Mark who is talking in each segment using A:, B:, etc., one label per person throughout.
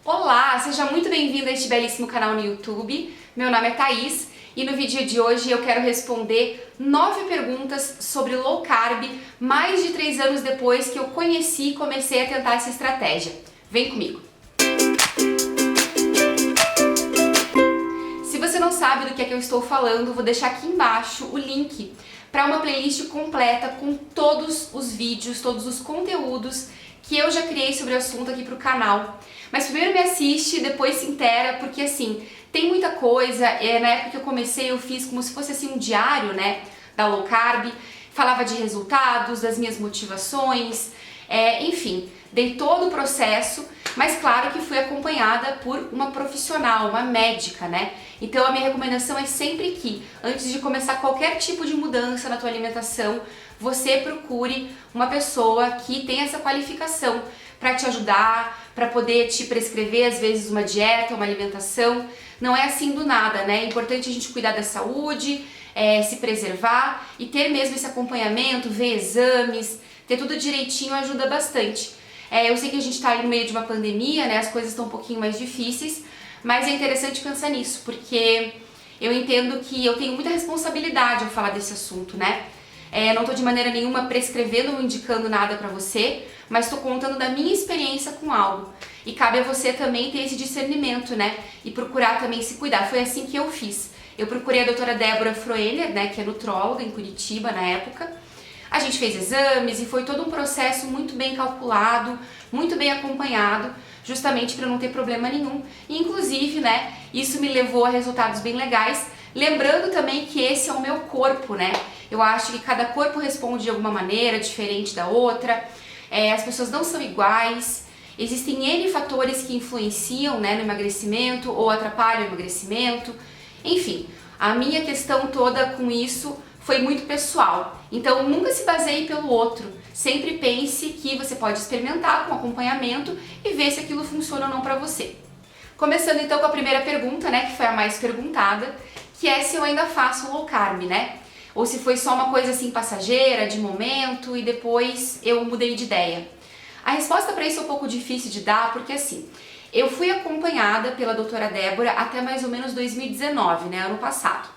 A: Olá, seja muito bem-vindo a este belíssimo canal no YouTube. Meu nome é Thaís e no vídeo de hoje eu quero responder 9 perguntas sobre low carb mais de 3 anos depois que eu conheci e comecei a tentar essa estratégia. Vem comigo! Se você não sabe do que é que eu estou falando, vou deixar aqui embaixo o link para uma playlist completa com todos os vídeos, todos os conteúdos que eu já criei sobre o assunto aqui pro canal. Mas primeiro me assiste, depois se inteira, porque assim, tem muita coisa. Na época que eu comecei eu fiz como se fosse assim um diário, né, da low carb, falava de resultados, das minhas motivações, enfim, dei todo o processo, mas claro que fui acompanhada por uma profissional, uma médica, né? Então a minha recomendação é sempre que, antes de começar qualquer tipo de mudança na tua alimentação, você procure uma pessoa que tem essa qualificação para te ajudar, para poder te prescrever às vezes uma dieta, uma alimentação. Não é assim do nada, né? É importante a gente cuidar da saúde, se preservar e ter mesmo esse acompanhamento, ver exames, ter tudo direitinho ajuda bastante. Eu sei que a gente está aí no meio de uma pandemia, né? As coisas estão um pouquinho mais difíceis, mas é interessante pensar nisso, porque eu entendo que eu tenho muita responsabilidade ao falar desse assunto, né? Não estou de maneira nenhuma prescrevendo ou indicando nada para você, mas estou contando da minha experiência com algo. E cabe a você também ter esse discernimento, né? E procurar também se cuidar. Foi assim que eu fiz. Eu procurei a doutora Débora Froehler, né? Que é nutróloga em Curitiba na época. A gente fez exames e foi todo um processo muito bem calculado, muito bem acompanhado, justamente para não ter problema nenhum. E, inclusive, né? Isso me levou a resultados bem legais. Lembrando também que esse é o meu corpo, né? Eu acho que cada corpo responde de alguma maneira, diferente da outra. As pessoas não são iguais. Existem N fatores que influenciam, né, no emagrecimento ou atrapalham o emagrecimento. Enfim, a minha questão toda com isso foi muito pessoal. Então nunca se baseie pelo outro. Sempre pense que você pode experimentar com acompanhamento e ver se aquilo funciona ou não para você. Começando então com a primeira pergunta, né, que foi a mais perguntada, que é se eu ainda faço low carb, né? Ou se foi só uma coisa assim passageira, de momento, e depois eu mudei de ideia. A resposta para isso é um pouco difícil de dar, porque assim, eu fui acompanhada pela doutora Débora até mais ou menos 2019, né, ano passado.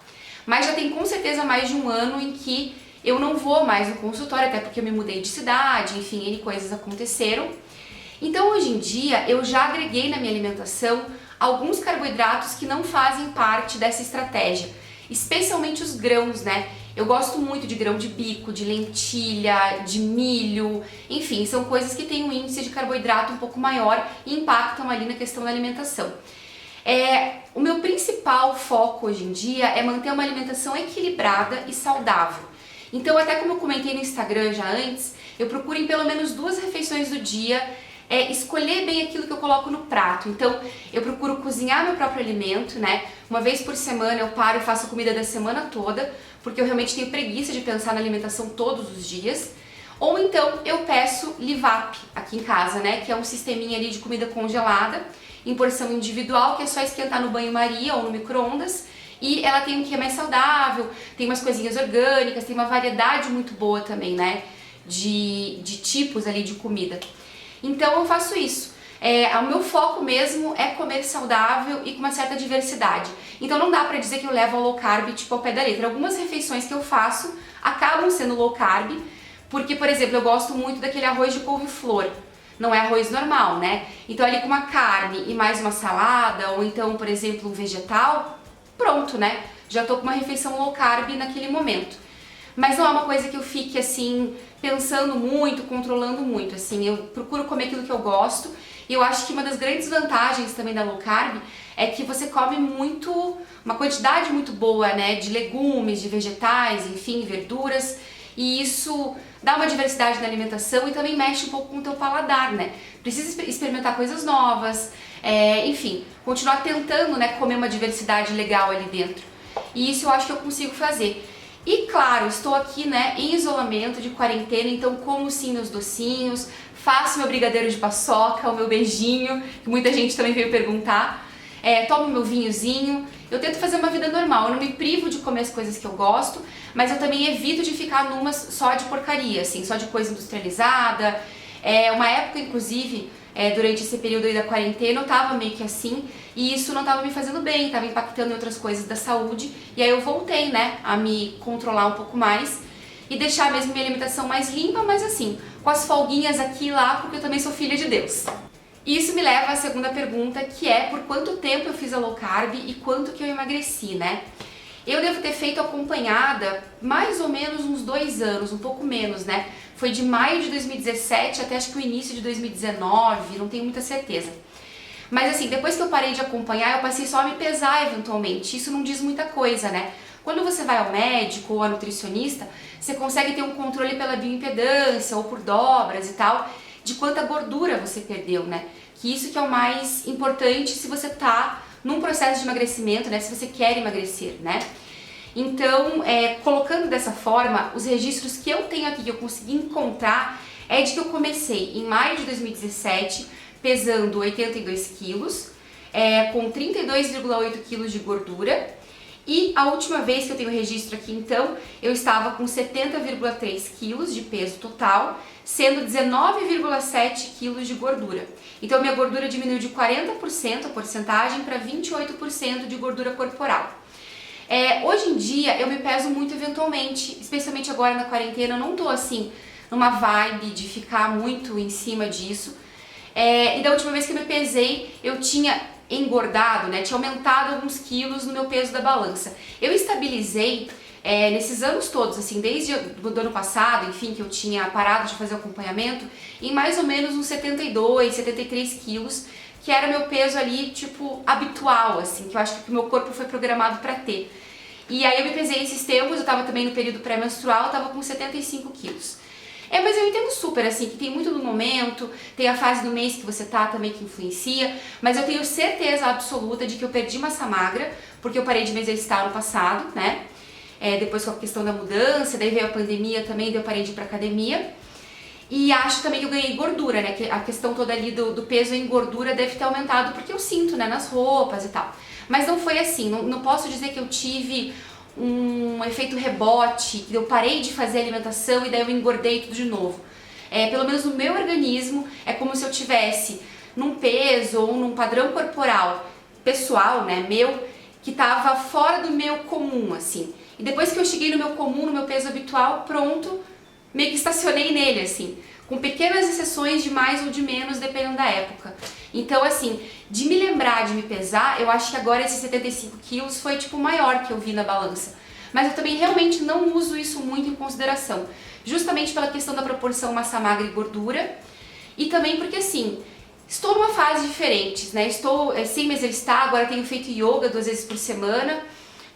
A: Mas já tem com certeza mais de um ano em que eu não vou mais no consultório, até porque eu me mudei de cidade, enfim, N coisas aconteceram. Então hoje em dia eu já agreguei na minha alimentação alguns carboidratos que não fazem parte dessa estratégia, especialmente os grãos, né? Eu gosto muito de grão de bico, de lentilha, de milho, enfim, são coisas que têm um índice de carboidrato um pouco maior e impactam ali na questão da alimentação. O meu principal foco hoje em dia é manter uma alimentação equilibrada e saudável. Então, até como eu comentei no Instagram já antes, eu procuro em pelo menos 2 refeições do dia escolher bem aquilo que eu coloco no prato. Então, eu procuro cozinhar meu próprio alimento, né? Uma vez por semana eu paro e faço a comida da semana toda, porque eu realmente tenho preguiça de pensar na alimentação todos os dias. Ou então eu peço Livap aqui em casa, né? Que é um sisteminha ali de comida congelada, em porção individual, que é só esquentar no banho-maria ou no micro-ondas. E ela tem um que é mais saudável, tem umas coisinhas orgânicas, tem uma variedade muito boa também, né? De tipos ali de comida. Então eu faço isso. O meu foco mesmo é comer saudável e com uma certa diversidade. Então não dá pra dizer que eu levo ao low carb tipo ao pé da letra. Algumas refeições que eu faço acabam sendo low carb, porque, por exemplo, eu gosto muito daquele arroz de couve-flor. Não é arroz normal, né? Então ali com uma carne e mais uma salada, ou então, por exemplo, um vegetal, pronto, né? Já tô com uma refeição low carb naquele momento. Mas não é uma coisa que eu fique assim, pensando muito, controlando muito, assim, eu procuro comer aquilo que eu gosto, e eu acho que uma das grandes vantagens também da low carb é que você come uma quantidade muito boa, né, de legumes, de vegetais, enfim, verduras, e isso dá uma diversidade na alimentação e também mexe um pouco com o teu paladar, né, precisa experimentar coisas novas, enfim, continuar tentando, né, comer uma diversidade legal ali dentro, e isso eu acho que eu consigo fazer. E claro, estou aqui, né, em isolamento de quarentena, então como sim meus docinhos, faço meu brigadeiro de paçoca, o meu beijinho, que muita gente também veio perguntar, tomo meu vinhozinho, eu tento fazer uma vida normal, eu não me privo de comer as coisas que eu gosto, mas eu também evito de ficar numas só de porcaria, assim, só de coisa industrializada. Uma época, inclusive, durante esse período aí da quarentena eu tava meio que assim, e isso não tava me fazendo bem, tava impactando em outras coisas da saúde, e aí eu voltei, né, a me controlar um pouco mais e deixar mesmo minha alimentação mais limpa, mas assim, com as folguinhas aqui e lá, porque eu também sou filha de Deus. E isso me leva à segunda pergunta, que é por quanto tempo eu fiz a low carb e quanto que eu emagreci, né? Eu devo ter feito acompanhada mais ou menos uns 2 anos, um pouco menos, né? Foi de maio de 2017 até acho que o início de 2019, não tenho muita certeza. Mas assim, depois que eu parei de acompanhar, eu passei só a me pesar eventualmente. Isso não diz muita coisa, né? Quando você vai ao médico ou ao nutricionista, você consegue ter um controle pela bioimpedância ou por dobras e tal, de quanta gordura você perdeu, né? Que isso que é o mais importante se você tá num processo de emagrecimento, né? Se você quer emagrecer, né? Então, colocando dessa forma, os registros que eu tenho aqui, que eu consegui encontrar, é de que eu comecei em maio de 2017, pesando 82 quilos, com 32,8 quilos de gordura. E a última vez que eu tenho registro aqui, então, eu estava com 70,3 quilos de peso total, sendo 19,7 quilos de gordura. Então, minha gordura diminuiu de 40% a porcentagem para 28% de gordura corporal. Hoje em dia, eu me peso muito eventualmente, especialmente agora na quarentena, eu não tô assim, numa vibe de ficar muito em cima disso. E da última vez que eu me pesei, eu tinha engordado, né, tinha aumentado alguns quilos no meu peso da balança. Eu estabilizei nesses anos todos, assim, desde o ano passado, enfim, que eu tinha parado de fazer acompanhamento, em mais ou menos uns 72, 73 quilos, que era o meu peso ali, tipo, habitual, assim, que eu acho que o meu corpo foi programado pra ter. E aí eu me pesei esses tempos, eu tava também no período pré-menstrual, eu tava com 75 quilos. Mas eu entendo super, assim, que tem muito do momento, tem a fase do mês que você tá também que influencia, mas eu tenho certeza absoluta de que eu perdi massa magra, porque eu parei de me exercitar no passado, né? Depois com a questão da mudança, daí veio a pandemia também, daí eu parei de ir pra academia. E acho também que eu ganhei gordura, né? Que a questão toda ali do peso em gordura deve ter aumentado, porque eu sinto, né, nas roupas e tal. Mas não foi assim, não posso dizer que eu tive um efeito rebote, que eu parei de fazer alimentação e daí eu engordei tudo de novo. Pelo menos no meu organismo, é como se eu tivesse num peso ou num padrão corporal pessoal, né, meu, que tava fora do meu comum, assim. E depois que eu cheguei no meu comum, no meu peso habitual, pronto, meio que estacionei nele, assim, com pequenas exceções de mais ou de menos, dependendo da época. Então, assim, de me lembrar de me pesar, eu acho que agora esses 75 quilos foi, tipo, o maior que eu vi na balança. Mas eu também realmente não uso isso muito em consideração, justamente pela questão da proporção massa magra e gordura, e também porque, assim, estou numa fase diferente, né? Estou sem me exercitar, agora tenho feito yoga 2 vezes por semana,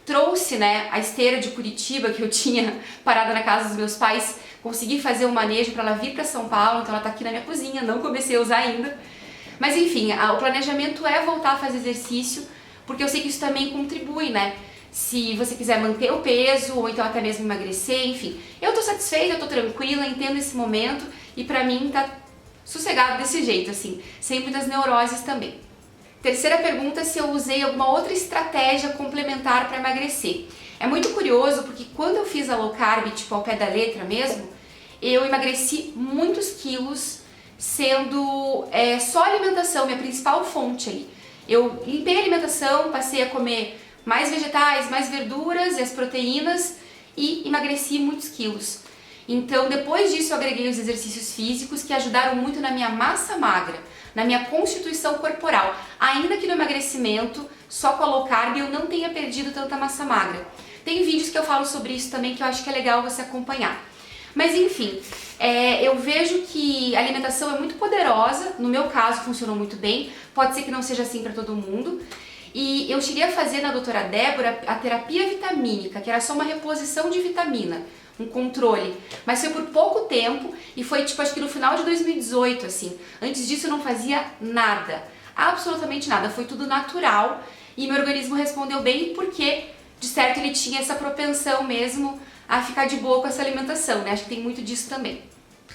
A: trouxe, né, a esteira de Curitiba que eu tinha parada na casa dos meus pais, consegui fazer um manejo para ela vir para São Paulo, então ela tá aqui na minha cozinha, não comecei a usar ainda. Mas enfim, o planejamento é voltar a fazer exercício, porque eu sei que isso também contribui, né? Se você quiser manter o peso, ou então até mesmo emagrecer, enfim. Eu tô satisfeita, eu tô tranquila, entendo esse momento, e pra mim tá sossegado desse jeito, assim, sem muitas neuroses também. Terceira pergunta, se eu usei alguma outra estratégia complementar para emagrecer. É muito curioso, porque quando eu fiz a low carb, tipo ao pé da letra mesmo, eu emagreci muitos quilos, sendo só a alimentação, minha principal fonte ali. Eu limpei a alimentação, passei a comer mais vegetais, mais verduras e as proteínas e emagreci muitos quilos. Então, depois disso, eu agreguei os exercícios físicos que ajudaram muito na minha massa magra, na minha constituição corporal. Ainda que no emagrecimento, só com a low carb, eu não tenha perdido tanta massa magra. Tem vídeos que eu falo sobre isso também que eu acho que é legal você acompanhar. Mas enfim, eu vejo que a alimentação é muito poderosa, no meu caso funcionou muito bem, pode ser que não seja assim para todo mundo. E eu cheguei a fazer na doutora Débora a terapia vitamínica, que era só uma reposição de vitamina, um controle, mas foi por pouco tempo e foi tipo, acho que no final de 2018, assim. Antes disso eu não fazia nada, absolutamente nada, foi tudo natural e meu organismo respondeu bem porque, de certo, ele tinha essa propensão mesmo a ficar de boa com essa alimentação, né? Acho que tem muito disso também.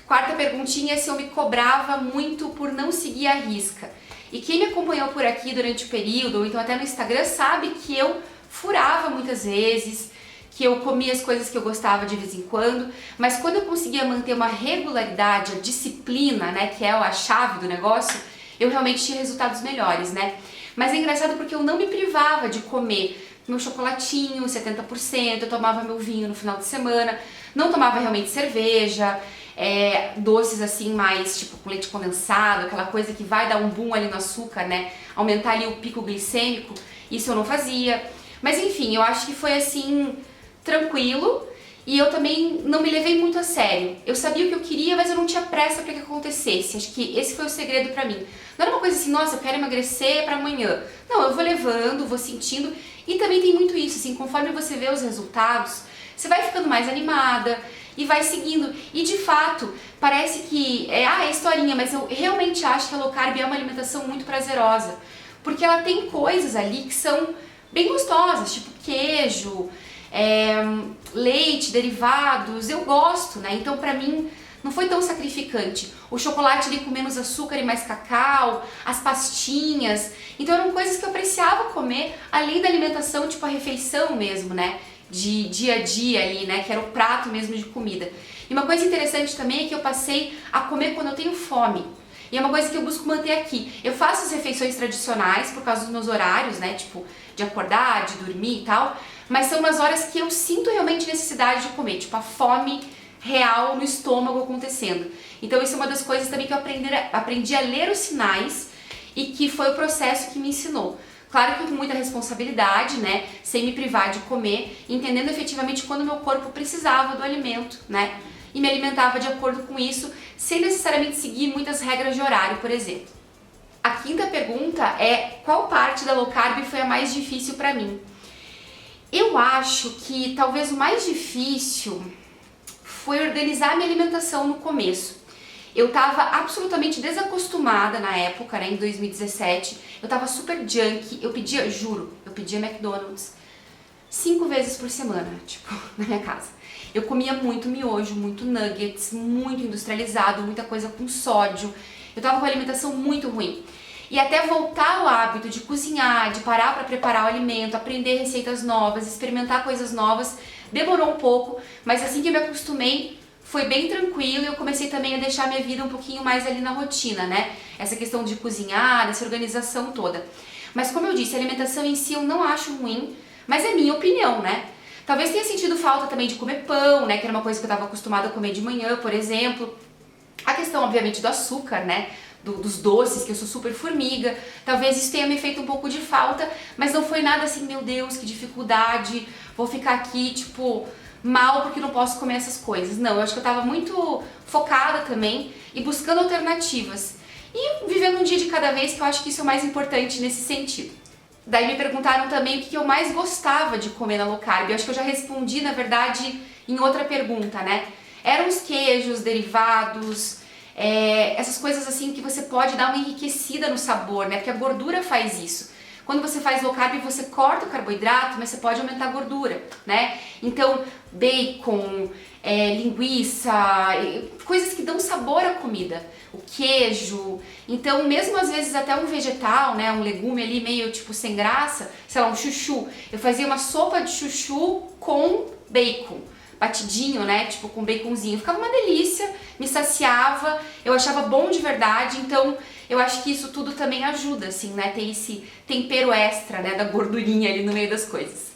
A: Quarta perguntinha é se eu me cobrava muito por não seguir a risca. E quem me acompanhou por aqui durante o período, ou então até no Instagram, sabe que eu furava muitas vezes, que eu comia as coisas que eu gostava de vez em quando, mas quando eu conseguia manter uma regularidade, a disciplina, né, que é a chave do negócio, eu realmente tinha resultados melhores, né? Mas é engraçado porque eu não me privava de comer meu chocolatinho, 70%, eu tomava meu vinho no final de semana, não tomava realmente cerveja, doces assim mais tipo com leite condensado, aquela coisa que vai dar um boom ali no açúcar, né? Aumentar ali o pico glicêmico, isso eu não fazia. Mas enfim, eu acho que foi assim, tranquilo. E eu também não me levei muito a sério. Eu sabia o que eu queria, mas eu não tinha pressa para que acontecesse. Acho que esse foi o segredo para mim. Não era uma coisa assim, nossa, eu quero emagrecer para amanhã. Não, eu vou levando, vou sentindo. E também tem muito isso, assim, conforme você vê os resultados, você vai ficando mais animada e vai seguindo. E de fato, parece que é historinha, mas eu realmente acho que a low carb é uma alimentação muito prazerosa. Porque ela tem coisas ali que são bem gostosas, tipo queijo, leite, derivados, eu gosto, né? Então pra mim não foi tão sacrificante. O chocolate ali com menos açúcar e mais cacau, as pastinhas, então eram coisas que eu apreciava comer, além da alimentação, tipo a refeição mesmo, né? De dia a dia ali, né? Que era o prato mesmo de comida. E uma coisa interessante também é que eu passei a comer quando eu tenho fome. E é uma coisa que eu busco manter aqui. Eu faço as refeições tradicionais por causa dos meus horários, né? Tipo, de acordar, de dormir e tal. Mas são nas horas que eu sinto realmente necessidade de comer. Tipo, a fome real no estômago acontecendo. Então isso é uma das coisas também que eu aprendi a ler os sinais e que foi o processo que me ensinou. Claro que com muita responsabilidade, né? Sem me privar de comer, entendendo efetivamente quando meu corpo precisava do alimento, né? E me alimentava de acordo com isso, sem necessariamente seguir muitas regras de horário, por exemplo. A quinta pergunta é: qual parte da low carb foi a mais difícil para mim? Eu acho que talvez o mais difícil foi organizar minha alimentação no começo. Eu tava absolutamente desacostumada na época, né, em 2017. Eu tava super junk, eu pedia McDonald's 5 vezes por semana, tipo, na minha casa. Eu comia muito miojo, muito nuggets, muito industrializado, muita coisa com sódio. Eu tava com a alimentação muito ruim. E até voltar ao hábito de cozinhar, de parar para preparar o alimento, aprender receitas novas, experimentar coisas novas, demorou um pouco, mas assim que eu me acostumei, foi bem tranquilo e eu comecei também a deixar minha vida um pouquinho mais ali na rotina, né? Essa questão de cozinhar, essa organização toda. Mas como eu disse, a alimentação em si eu não acho ruim, mas é minha opinião, né? Talvez tenha sentido falta também de comer pão, né? Que era uma coisa que eu estava acostumada a comer de manhã, por exemplo. A questão, obviamente, do açúcar, né? Dos doces, que eu sou super formiga. Talvez isso tenha me feito um pouco de falta, mas não foi nada assim, meu Deus, que dificuldade, vou ficar aqui, tipo, mal porque não posso comer essas coisas. Não, eu acho que eu tava muito focada também e buscando alternativas. E vivendo um dia de cada vez, que eu acho que isso é o mais importante nesse sentido. Daí me perguntaram também o que eu mais gostava de comer na low carb. Eu acho que eu já respondi, na verdade, em outra pergunta, né? Eram os queijos, derivados, essas coisas assim que você pode dar uma enriquecida no sabor, né? Porque a gordura faz isso. Quando você faz low carb, você corta o carboidrato, mas você pode aumentar a gordura, né? Então, bacon, linguiça, coisas que dão sabor à comida. O queijo. Então, mesmo às vezes até um vegetal, né? Um legume ali meio tipo sem graça, sei lá, um chuchu. Eu fazia uma sopa de chuchu com bacon. Batidinho, né, tipo com baconzinho, ficava uma delícia, me saciava, eu achava bom de verdade, então eu acho que isso tudo também ajuda, assim, né, ter esse tempero extra, né, da gordurinha ali no meio das coisas.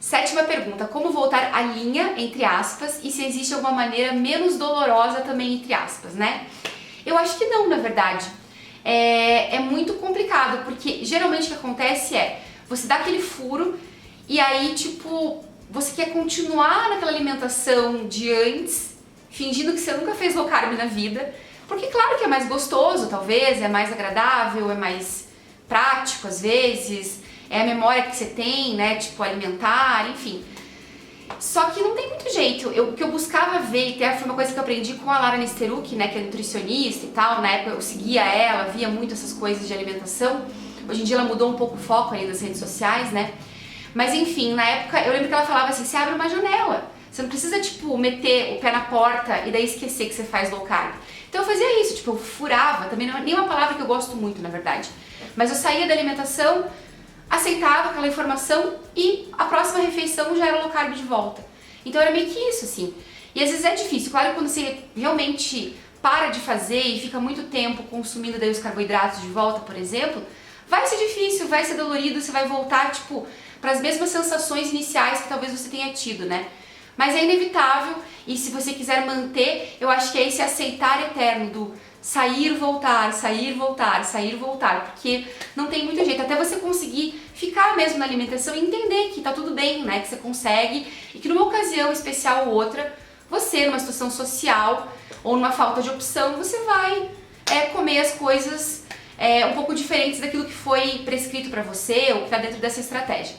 A: Sétima pergunta: como voltar à linha, entre aspas, e se existe alguma maneira menos dolorosa também, entre aspas, né? Eu acho que não, na verdade. É muito complicado, porque geralmente o que acontece é, você dá aquele furo e aí, tipo, você quer continuar naquela alimentação de antes, fingindo que você nunca fez low carb na vida, porque claro que é mais gostoso, talvez, é mais agradável, é mais prático às vezes, é a memória que você tem, né, tipo alimentar, enfim. Só que não tem muito jeito. O que eu buscava ver, e até foi uma coisa que eu aprendi com a Lara Nesteruk, né, que é nutricionista e tal, na época eu seguia ela, via muito essas coisas de alimentação. Hoje em dia ela mudou um pouco o foco aí nas redes sociais, né? Mas enfim, na época eu lembro que ela falava assim: você abre uma janela, você não precisa tipo meter o pé na porta e daí esquecer que você faz low carb. Então eu fazia isso, tipo, eu furava, também não é nem uma palavra que eu gosto muito, na verdade. Mas eu saía da alimentação, aceitava aquela informação e a próxima refeição já era low carb de volta. Então era meio que isso, assim. E às vezes é difícil, claro que quando você realmente para de fazer e fica muito tempo consumindo daí os carboidratos de volta, por exemplo, vai ser difícil, vai ser dolorido, você vai voltar, tipo, para as mesmas sensações iniciais que talvez você tenha tido, né? Mas é inevitável e se você quiser manter, eu acho que é esse aceitar eterno do sair, voltar, sair, voltar, sair, voltar, porque não tem muito jeito, até você conseguir ficar mesmo na alimentação e entender que tá tudo bem, né, que você consegue e que numa ocasião especial ou outra, você numa situação social ou numa falta de opção, você vai comer as coisas um pouco diferentes daquilo que foi prescrito para você ou que tá dentro dessa estratégia.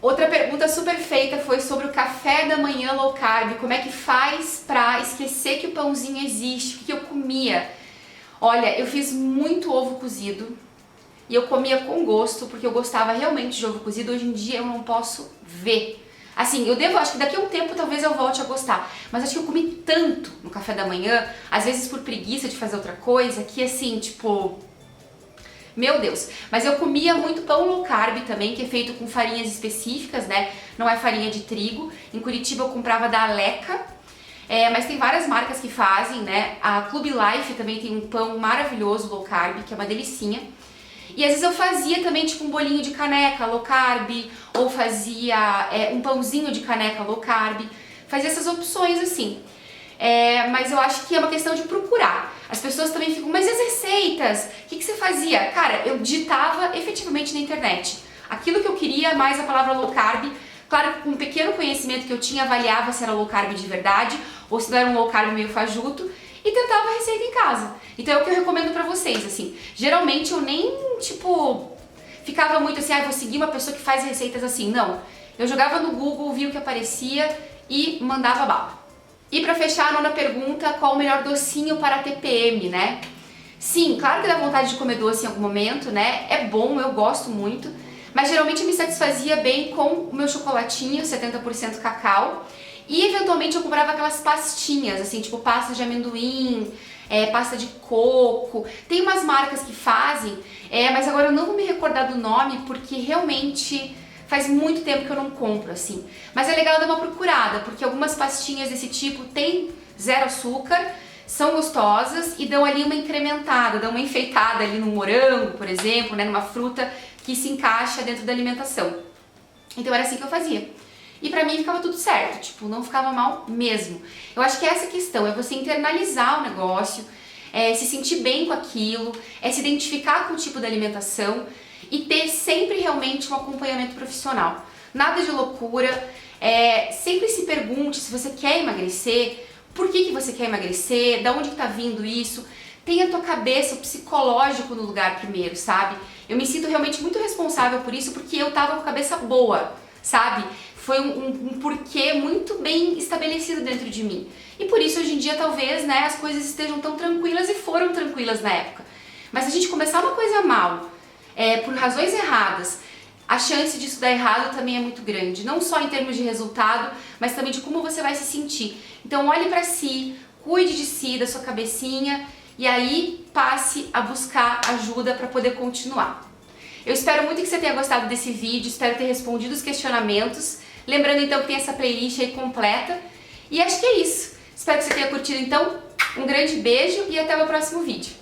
A: Outra pergunta super feita foi sobre o café da manhã low carb, como é que faz pra esquecer que o pãozinho existe, o que eu comia. Olha, eu fiz muito ovo cozido e eu comia com gosto, porque eu gostava realmente de ovo cozido. Hoje em dia eu não posso ver. Assim, acho que daqui a um tempo talvez eu volte a gostar, mas acho que eu comi tanto no café da manhã, às vezes por preguiça de fazer outra coisa, que assim, tipo... Meu Deus, mas eu comia muito pão low carb também, que é feito com farinhas específicas, né? Não é farinha de trigo. Em Curitiba eu comprava da Aleca, mas tem várias marcas que fazem, né? A Club Life também tem um pão maravilhoso low carb, que é uma delicinha. E às vezes eu fazia também tipo um bolinho de caneca low carb, ou fazia um pãozinho de caneca low carb. Fazia essas opções assim. Mas eu acho que é uma questão de procurar. As pessoas também ficam, mas e as receitas? O que você fazia? Cara, eu digitava efetivamente na internet aquilo que eu queria, mais a palavra low carb. Claro, com um pequeno conhecimento que eu tinha, avaliava se era low carb de verdade ou se não era um low carb meio fajuto e tentava a receita em casa. Então é o que eu recomendo pra vocês, assim. Geralmente eu nem, tipo, ficava muito assim, vou seguir uma pessoa que faz receitas assim. Não. Eu jogava no Google, via o que aparecia e mandava bala. E pra fechar, a nona pergunta, qual o melhor docinho para a TPM, né? Sim, claro que dá vontade de comer doce em algum momento, né? É bom, eu gosto muito, mas geralmente eu me satisfazia bem com o meu chocolatinho, 70% cacau, e eventualmente eu comprava aquelas pastinhas, assim, tipo pasta de amendoim, pasta de coco. Tem umas marcas que fazem, mas agora eu não vou me recordar do nome, porque realmente... Faz muito tempo que eu não compro, assim. Mas é legal dar uma procurada, porque algumas pastinhas desse tipo têm zero açúcar, são gostosas e dão ali uma incrementada, dão uma enfeitada ali no morango, por exemplo, né, numa fruta que se encaixa dentro da alimentação. Então era assim que eu fazia. E pra mim ficava tudo certo, tipo, não ficava mal mesmo. Eu acho que essa questão é você internalizar o negócio, se sentir bem com aquilo, se identificar com o tipo de alimentação e ter sempre realmente um acompanhamento profissional. Nada de loucura, sempre se pergunte se você quer emagrecer, por que você quer emagrecer, da onde está vindo isso. Tenha a tua cabeça, o psicológico no lugar primeiro, sabe? Eu me sinto realmente muito responsável por isso, porque eu tava com a cabeça boa, sabe? Foi um porquê muito bem estabelecido dentro de mim. E por isso hoje em dia talvez, né, as coisas estejam tão tranquilas e foram tranquilas na época. Mas se a gente começar uma coisa mal, por razões erradas, a chance disso dar errado também é muito grande, não só em termos de resultado, mas também de como você vai se sentir. Então olhe pra si, cuide de si, da sua cabecinha e aí passe a buscar ajuda para poder continuar. Eu espero muito que você tenha gostado desse vídeo, espero ter respondido os questionamentos. Lembrando então que tem essa playlist aí completa. E acho que é isso. Espero que você tenha curtido então. Um grande beijo e até o próximo vídeo.